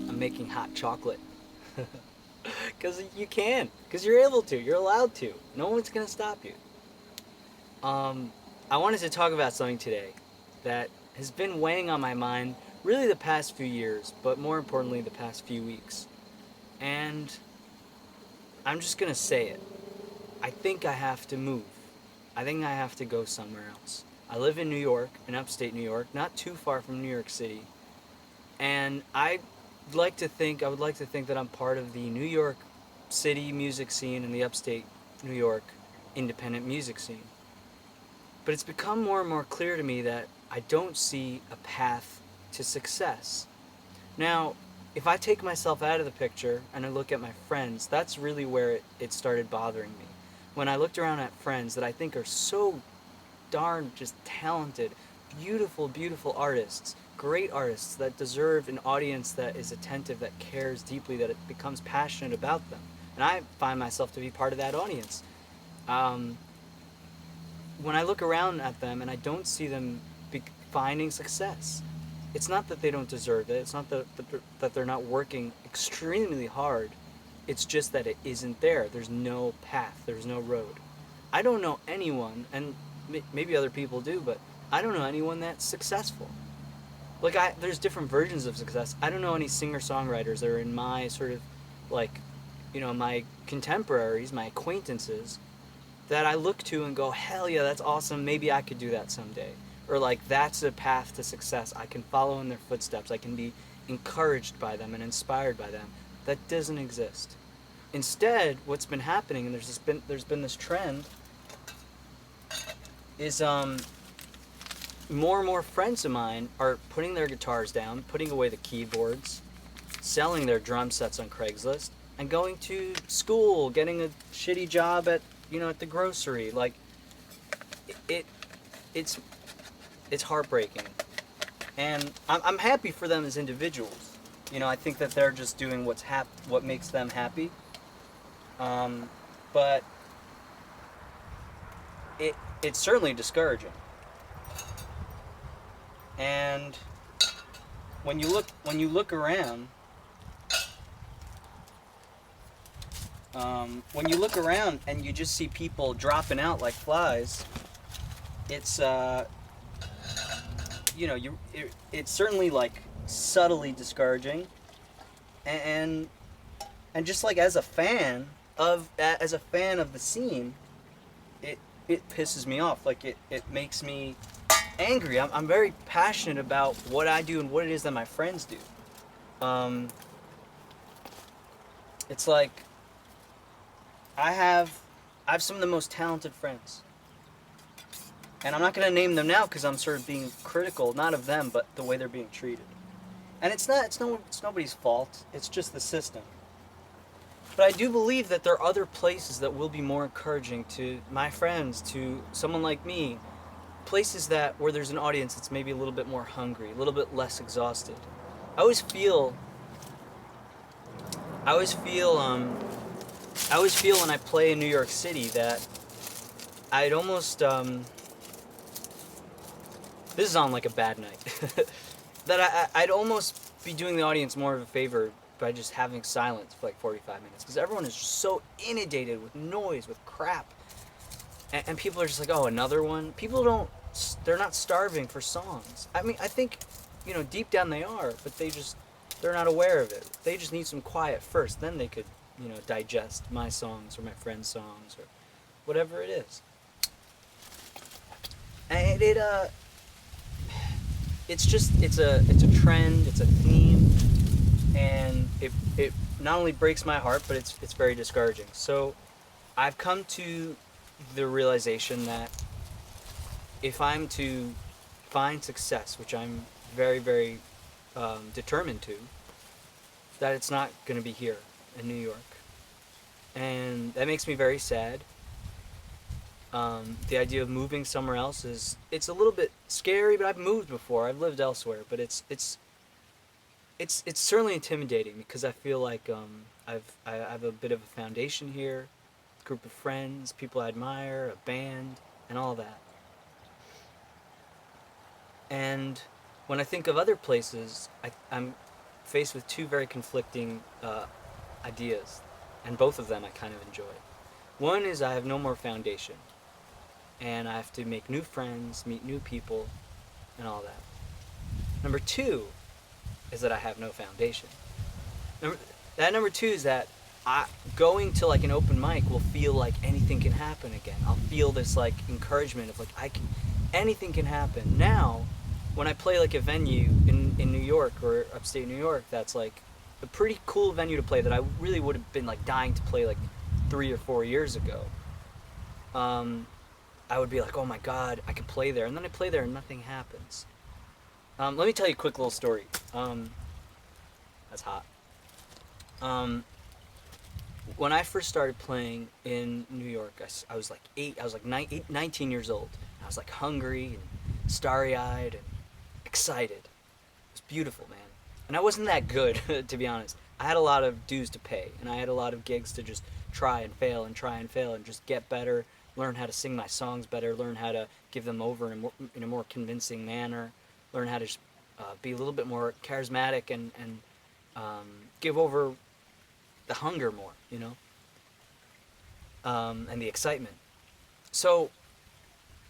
I'm making hot chocolate. Because you can. Because you're able to. You're allowed to. No one's going to stop you. I wanted to talk about something today that has been weighing on my mind really the past few years, but more importantly, the past few weeks. And I'm just going to say it. I think I have to move. I think I have to go somewhere else. I live in New York, in upstate New York, not too far from New York City. And I would like to think that I'm part of the New York City music scene and the upstate New York independent music scene. But it's become more and more clear to me that I don't see a path to success. Now, if I take myself out of the picture and I look at my friends, that's really where it started bothering me. When I looked around at friends that I think are so darn just talented, beautiful, beautiful artists, great artists that deserve an audience that is attentive, that cares deeply, that it becomes passionate about them. And I find myself to be part of that audience. When I look around at them and I don't see them finding success, it's not that they don't deserve it. It's not that they're not working extremely hard. It's just that it isn't there. There's no path. There's no road. I don't know anyone, and maybe other people do, but I don't know anyone that's successful. Like, there's different versions of success. I don't know any singer-songwriters that are in my sort of, like, my contemporaries, my acquaintances, that I look to and go, hell yeah, that's awesome, maybe I could do that someday. Or like, that's a path to success. I can follow in their footsteps. I can be encouraged by them and inspired by them. That doesn't exist. Instead, what's been happening, and there's been this trend, is more and more friends of mine are putting their guitars down, putting away the keyboards, selling their drum sets on Craigslist, and going to school, getting a shitty job at the grocery. Like, it's heartbreaking, and I'm happy for them as individuals. I think that they're just doing what makes them happy. But it's certainly discouraging. And when you look around. When you look around and you just see people dropping out like flies, it's it's certainly like subtly discouraging, and just like as a fan of the scene, it pisses me off. Like it makes me angry. I'm very passionate about what I do and what it is that my friends do. It's like I have some of the most talented friends. And I'm not going to name them now because I'm sort of being critical, not of them, but the way they're being treated. And it's nobody's fault. It's just the system. But I do believe that there are other places that will be more encouraging to my friends, to someone like me, places that where there's an audience that's maybe a little bit more hungry, a little bit less exhausted. I always feel, I always feel, I always feel when I play in New York City that I'd almost, this is on like a bad night, that I'd almost be doing the audience more of a favor by just having silence for like 45 minutes, because everyone is just so inundated with noise, with crap, and people are just like, oh, another one. People don't, they're not starving for songs. I mean, I think, deep down they are, but they're not aware of it. They just need some quiet first, then they could, digest my songs or my friend's songs or whatever it is. And it's a trend, it's a theme, and it not only breaks my heart, but it's very discouraging. So I've come to the realization that if I'm to find success, which I'm very, very determined to, that it's not going to be here in New York. And that makes me very sad. The idea of moving somewhere else it's a little bit scary, but I've moved before. I've lived elsewhere, but it's certainly intimidating because I feel like I have a bit of a foundation here, a group of friends, people I admire, a band, and all that. And when I think of other places, I'm faced with two very conflicting ideas, and both of them I kind of enjoy. One is I have no more foundation, and I have to make new friends, meet new people, and all that. Number two is that I have no foundation. Number two is that going to like an open mic will feel like anything can happen again. I'll feel this like encouragement of like anything can happen. Now, when I play like a venue in New York or upstate New York, that's like a pretty cool venue to play that I really would have been like dying to play like 3 or 4 years ago. I would be like, oh my god, I could play there, and then I play there and nothing happens. Let me tell you a quick little story. That's hot. When I first started playing in New York, I was like 19 years old. I was like hungry and starry-eyed and excited. It was beautiful, man. And I wasn't that good, to be honest. I had a lot of dues to pay, and I had a lot of gigs to just try and fail and just get better, learn how to sing my songs better, learn how to give them over in a more convincing manner, learn how to just, be a little bit more charismatic and give over the hunger more, and the excitement. So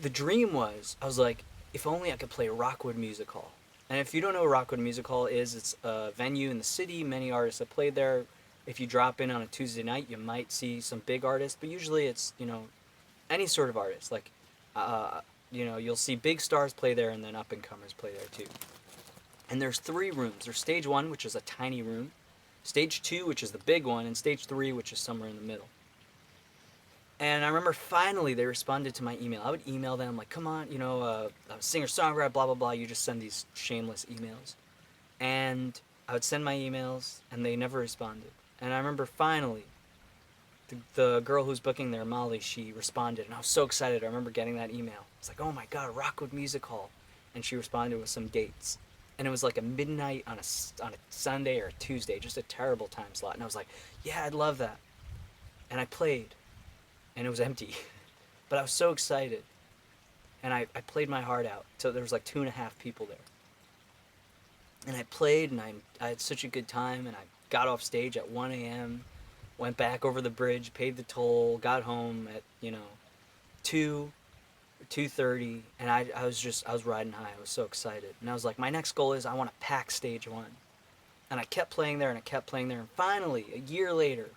the dream was, I was like, if only I could play Rockwood Music Hall. And if you don't know what Rockwood Music Hall is, it's a venue in the city. Many artists have played there. If you drop in on a Tuesday night, you might see some big artists, but usually it's, any sort of artist. Like, you'll see big stars play there, and then up-and-comers play there too. And there's 3 rooms. There's stage 1, which is a tiny room, stage 2, which is the big one, and stage 3, which is somewhere in the middle. And I remember finally they responded to my email. I would email them like, come on, singer-songwriter, blah, blah, blah. You just send these shameless emails. And I would send my emails, and they never responded. And I remember finally, the girl who's booking there, Molly, she responded, and I was so excited. I remember getting that email. It's like, oh my god, Rockwood Music Hall. And she responded with some dates. And it was like a midnight on a Sunday or a Tuesday, just a terrible time slot. And I was like, yeah, I'd love that. And I played, and it was empty. But I was so excited. And I played my heart out. So there was like 2.5 people there. And I played, and I had such a good time, and I got off stage at 1 a.m., went back over the bridge, paid the toll, got home at, 2 or 2:30, and I was riding high. I was so excited. And I was like, my next goal is I want to pack stage 1. And I kept playing there, and I kept playing there, and finally, a year later,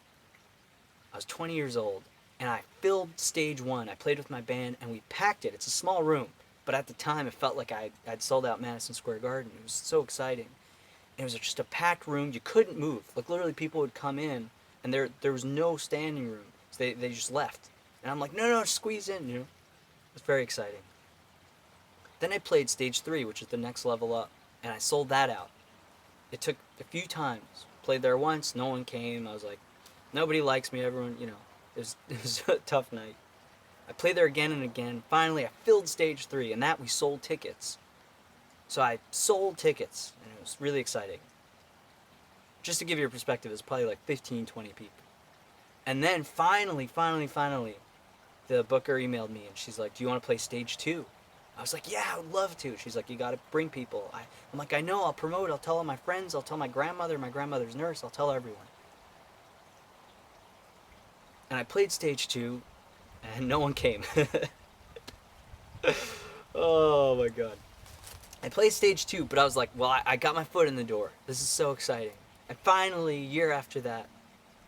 I was 20 years old, and I filled stage 1. I played with my band, and we packed it. It's a small room, but at the time, it felt like I'd sold out Madison Square Garden. It was so exciting. And it was just a packed room. You couldn't move. Like, literally, people would come in, and there was no standing room. So they just left. And I'm like, no, squeeze in, It was very exciting. Then I played stage 3, which is the next level up, and I sold that out. It took a few times. Played there once, no one came. I was like, nobody likes me. Everyone, it was a tough night. I played there again and again. Finally, I filled stage 3, and that we sold tickets. So I sold tickets, and it was really exciting. Just to give you a perspective, it's probably like 15, 20 people. And then finally, the booker emailed me, and she's like, do you want to play stage 2? I was like, yeah, I would love to. She's like, you got to bring people. I'm like, I know, I'll promote, I'll tell all my friends, I'll tell my grandmother's nurse, I'll tell everyone. And I played stage 2, and no one came. Oh my god. I played stage 2, but I was like, well, I got my foot in the door. This is so exciting. And finally, a year after that,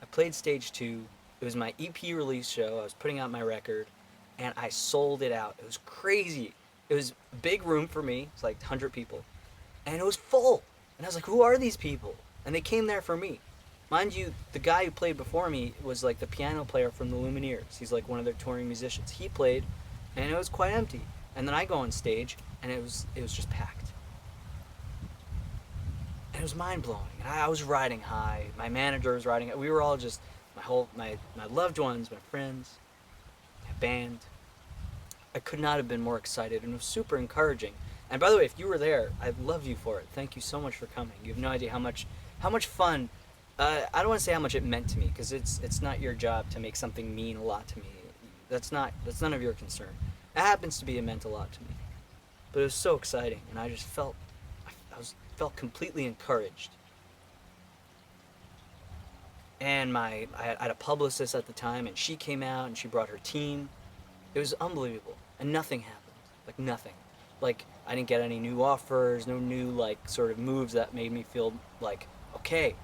I played stage 2. It was my EP release show. I was putting out my record, and I sold it out. It was crazy. It was a big room for me. It's like 100 people. And it was full. And I was like, who are these people? And they came there for me. Mind you, the guy who played before me was like the piano player from the Lumineers. He's like one of their touring musicians. He played, and it was quite empty. And then I go on stage, and it was just packed. And it was mind-blowing. And I was riding high. My manager was riding high. We were all just, my loved ones, my friends, my band. I could not have been more excited, and it was super encouraging. And by the way, if you were there, I love you for it. Thank you so much for coming. You have no idea how much fun. I don't want to say how much it meant to me, because it's not your job to make something mean a lot to me. That's none of your concern. It happens to be, it meant a lot to me. But it was so exciting, and I just felt felt completely encouraged. And I had a publicist at the time, and she came out and she brought her team. It was unbelievable, and nothing happened. Like nothing. Like I didn't get any new offers, no new like sort of moves that made me feel like, okay,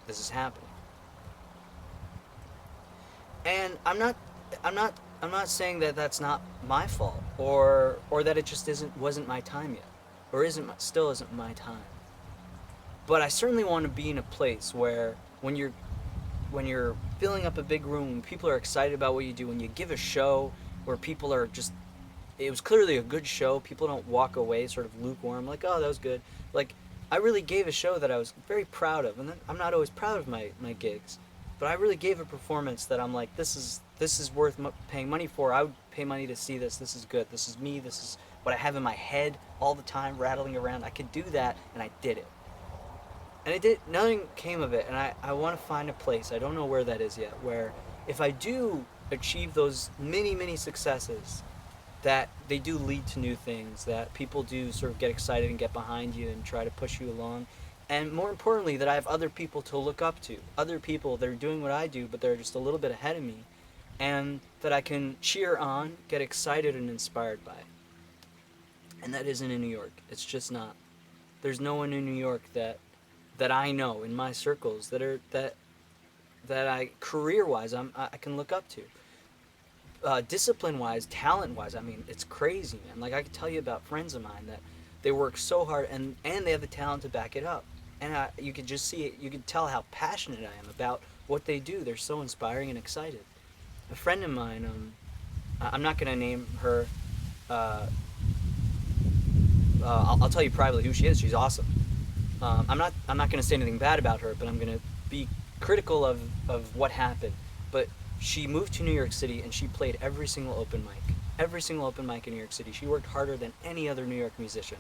this is happening. And I'm not saying that that's not my fault, or that it just wasn't my time yet, or still isn't my time. But I certainly want to be in a place where when you're filling up a big room, when people are excited about what you do, when you give a show where people are just, it was clearly a good show, people don't walk away sort of lukewarm, like, oh, that was good. Like, I really gave a show that I was very proud of, and then I'm not always proud of my gigs, but I really gave a performance that I'm like, this is worth paying money for. I would pay money to see this. This is good. This is me. This is what I have in my head all the time, rattling around. I could do that, and I did it. And nothing came of it, and I want to find a place, I don't know where that is yet, where if I do achieve those many, many successes, that they do lead to new things, that people do sort of get excited and get behind you and try to push you along, and more importantly, that I have other people to look up to, other people that are doing what I do, but they're just a little bit ahead of me, and that I can cheer on, get excited and inspired by. And that isn't in New York. It's just not. There's no one in New York that I know in my circles that I career-wise I can look up to. Discipline-wise, talent-wise, I mean, it's crazy, man. Like, I could tell you about friends of mine that they work so hard and they have the talent to back it up. And you could just see it. You could tell how passionate I am about what they do. They're so inspiring and excited. A friend of mine, I'm not going to name her. I'll tell you privately who she is. She's awesome. I'm not going to say anything bad about her, but I'm going to be critical of what happened. But she moved to New York City and she played every single open mic. Every single open mic in New York City. She worked harder than any other New York musician.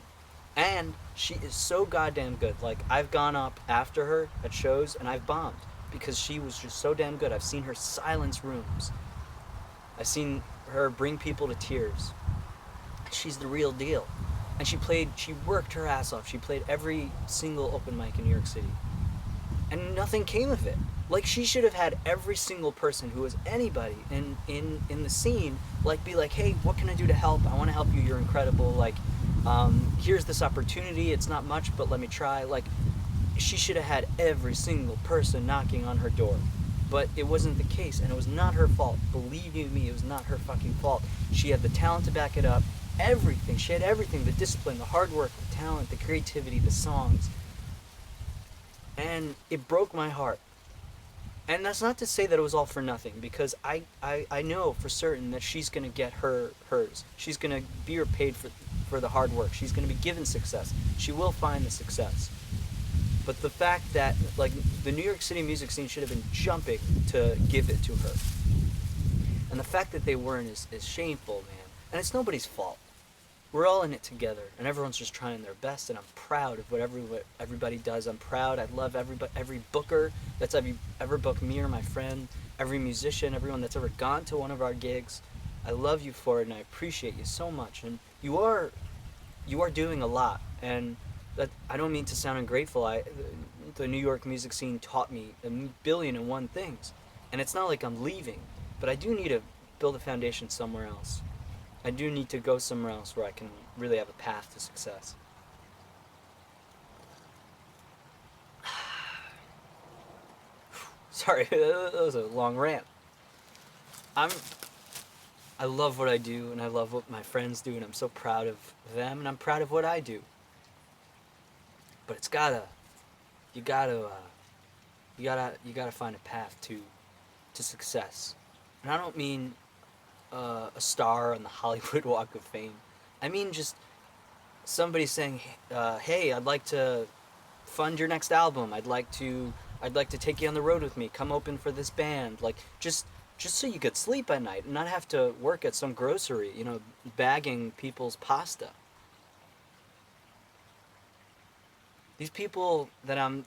And she is so goddamn good. Like, I've gone up after her at shows and I've bombed because she was just so damn good. I've seen her silence rooms. I've seen her bring people to tears. She's the real deal. And she worked her ass off. She played every single open mic in New York City. And nothing came of it. Like, she should have had every single person who was anybody in the scene, like, be like, hey, what can I do to help? I want to help you. You're incredible. Like, here's this opportunity. It's not much, but let me try. Like, she should have had every single person knocking on her door. But it wasn't the case, and it was not her fault. Believe you me, it was not her fucking fault. She had the talent to back it up. Everything. She had everything. The discipline, the hard work, the talent, the creativity, the songs. And it broke my heart. And that's not to say that it was all for nothing, because I know for certain that she's going to get hers. She's going to be paid for the hard work. She's going to be given success. She will find the success. But the fact that, like, the New York City music scene should have been jumping to give it to her. And the fact that they weren't is shameful, man. And it's nobody's fault. We're all in it together, and everyone's just trying their best, and I'm proud of what everybody does. I'm proud. I love every booker that's ever booked me or my friend, every musician, everyone that's ever gone to one of our gigs. I love you for it, and I appreciate you so much. And you are doing a lot, and that I don't mean to sound ungrateful. The New York music scene taught me a billion and one things, and it's not like I'm leaving, but I do need to build a foundation somewhere else. I do need to go somewhere else where I can really have a path to success. Sorry, that was a long rant. I'm I love what I do, and I love what my friends do, and I'm so proud of them, and I'm proud of what I do. But you gotta, you gotta find a path to success. And I don't mean a star on the Hollywood Walk of Fame. I mean just somebody saying, "Hey, I'd like to fund your next album. I'd like to take you on the road with me. Come open for this band." Like just so you could sleep at night and not have to work at some grocery, bagging people's pasta. These people that I'm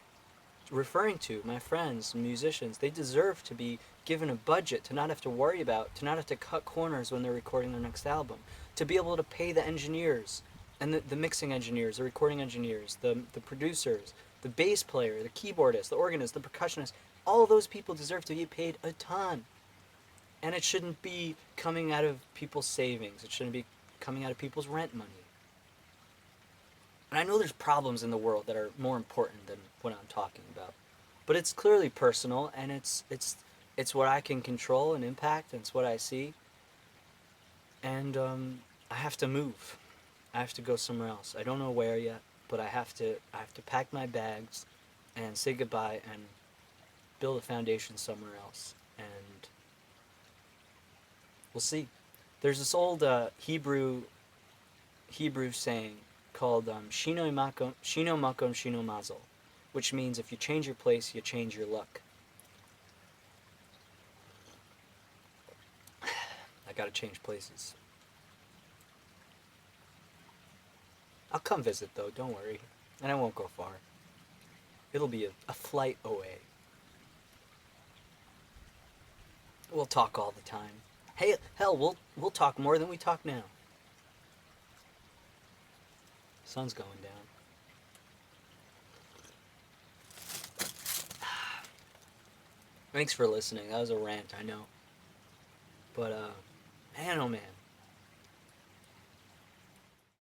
referring to, my friends, musicians, they deserve to be given a budget to not have to worry about, to not have to cut corners when they're recording their next album, to be able to pay the engineers and the mixing engineers, the recording engineers, the producers, the bass player, the keyboardist, the organist, the percussionist. All those people deserve to be paid a ton. And it shouldn't be coming out of people's savings. It shouldn't be coming out of people's rent money. And I know there's problems in the world that are more important than what I'm talking about. But it's clearly personal, and it's what I can control and impact, and it's what I see. And I have to move. I have to go somewhere else. I don't know where yet, but I have to pack my bags and say goodbye and build a foundation somewhere else. And we'll see. There's this old Hebrew saying called Shino Makom Shino Mazel, which means if you change your place, you change your luck. I gotta change places. I'll come visit though, don't worry. And I won't go far. It'll be a flight away. We'll talk all the time. Hey, hell, we'll talk more than we talk now. Sun's going down. Thanks for listening. That was a rant, I know. But man, oh man.